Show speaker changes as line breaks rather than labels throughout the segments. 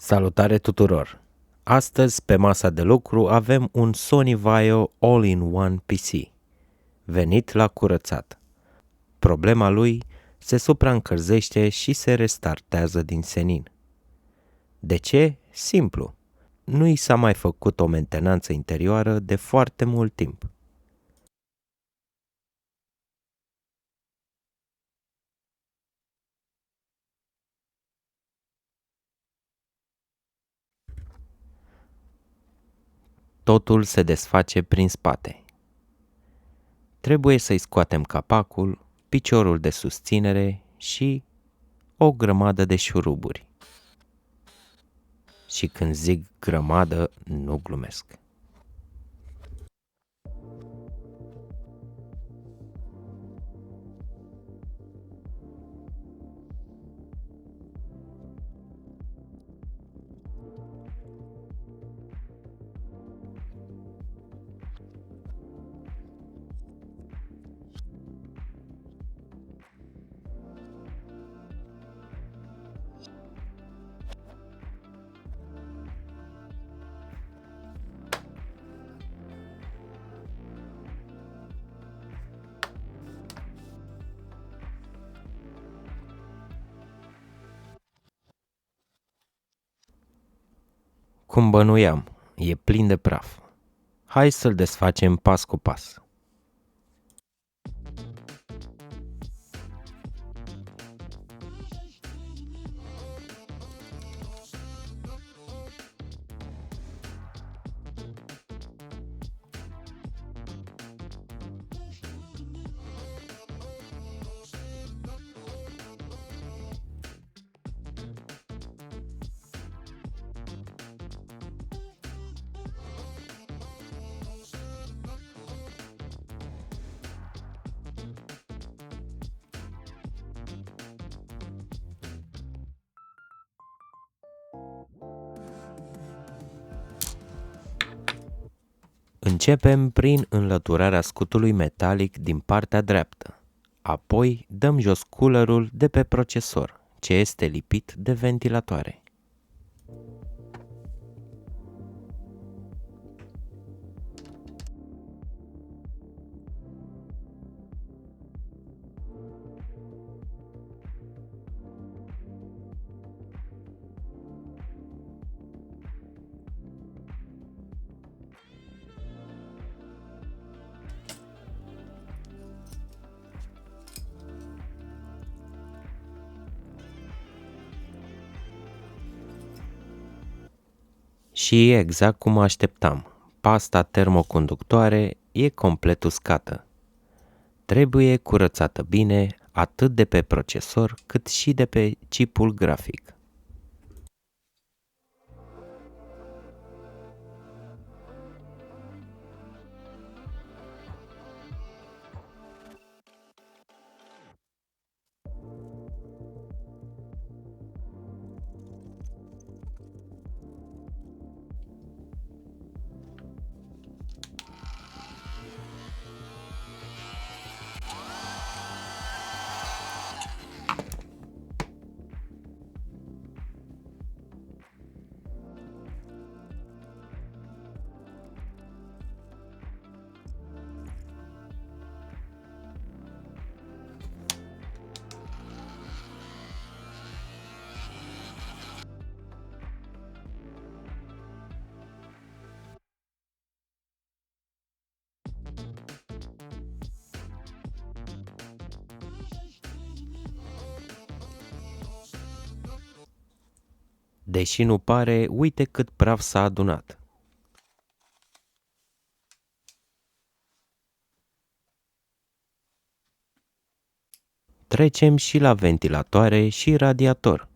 Salutare tuturor! Astăzi, pe masa de lucru, avem un Sony Vaio All-in-One PC, venit la curățat. Problema lui se supraîncălzește și se restartează din senin. De ce? Simplu. Nu i s-a mai făcut o mentenanță interioară de foarte mult timp. Totul se desface prin spate. Trebuie să-i scoatem capacul, piciorul de susținere și o grămadă de șuruburi. Și când zic grămadă, nu glumesc. Cum bănuiam, e plin de praf. Hai să-l desfacem pas cu pas. Începem prin înlăturarea scutului metalic din partea dreaptă. Apoi dăm jos coolerul de pe procesor, ce este lipit de ventilatoare. Și exact cum așteptam, pasta termoconductoare e complet uscată. Trebuie curățată bine atât de pe procesor cât și de pe chipul grafic. Deși nu pare, uite cât praf s-a adunat. Trecem și la ventilatoare și radiator.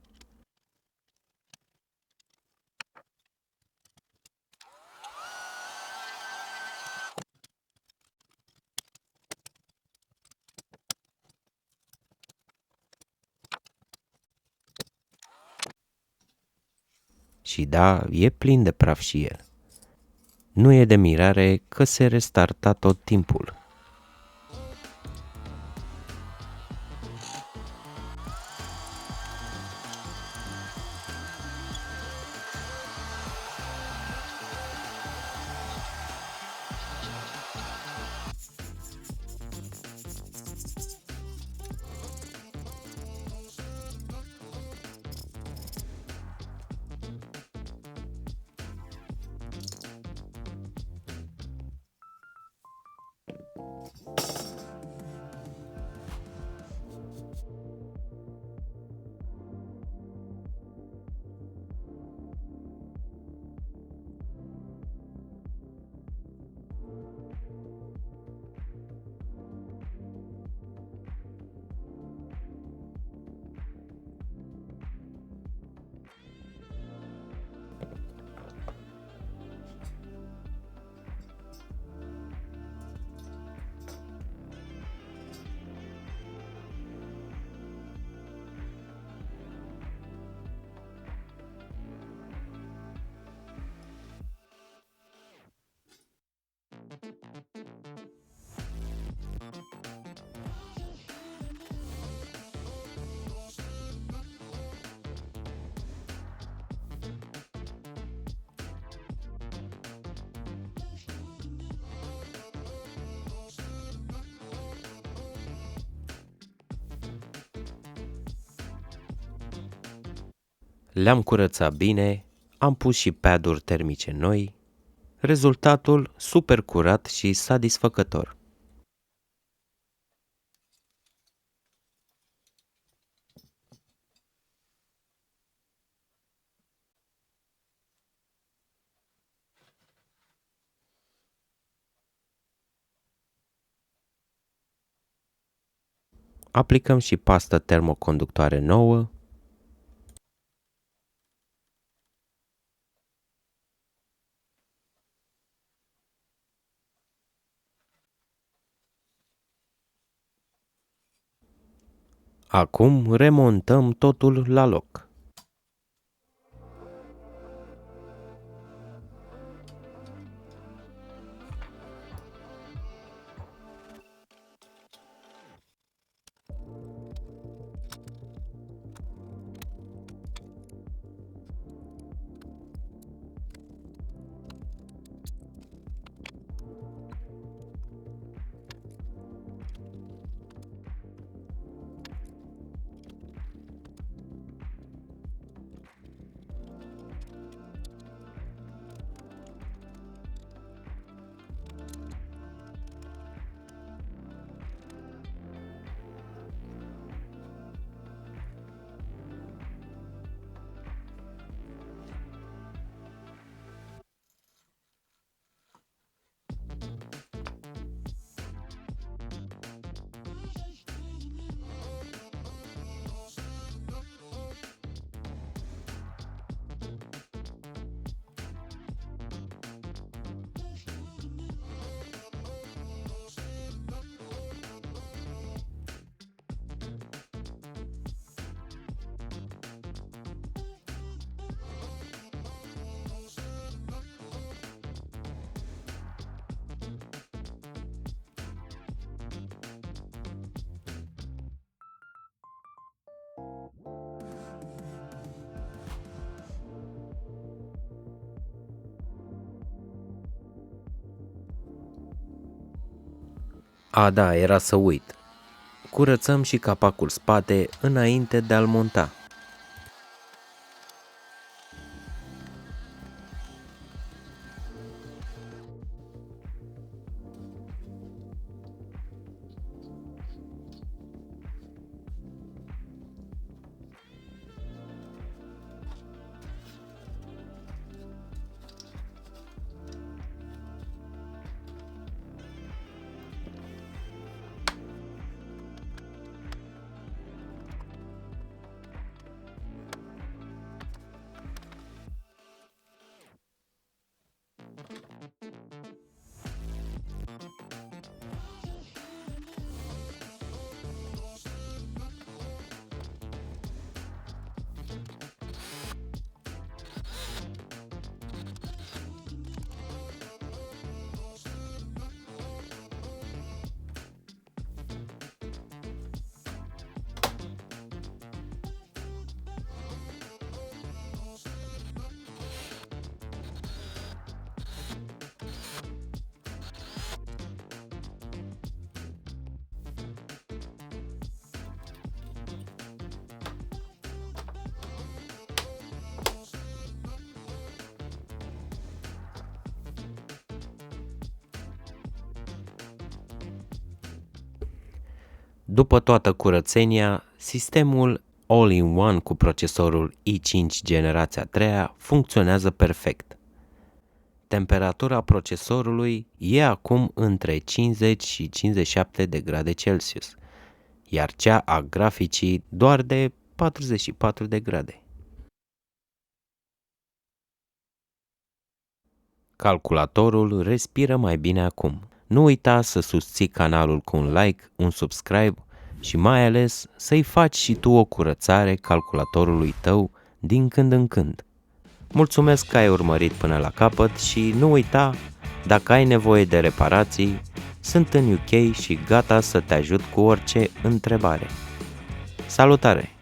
Și da, e plin de praf și el. Nu e de mirare că se restarta tot timpul. Le-am curățat bine, am pus și pad-uri termice noi, rezultatul super curat și satisfăcător. Aplicăm și pastă termoconductoare nouă. Acum remontăm totul la loc. A, da, era să uit. Curățăm și capacul spate înainte de a-l monta. După toată curățenia, sistemul All-in-One cu procesorul i5 generația 3 funcționează perfect. Temperatura procesorului e acum între 50 și 57 de grade Celsius, iar cea a graficii doar de 44 de grade. Calculatorul respiră mai bine acum. Nu uita să susții canalul cu un like, un subscribe și mai ales să-i faci și tu o curățare calculatorului tău din când în când. Mulțumesc că ai urmărit până la capăt și nu uita, dacă ai nevoie de reparații, sunt în UK și gata să te ajut cu orice întrebare. Salutare!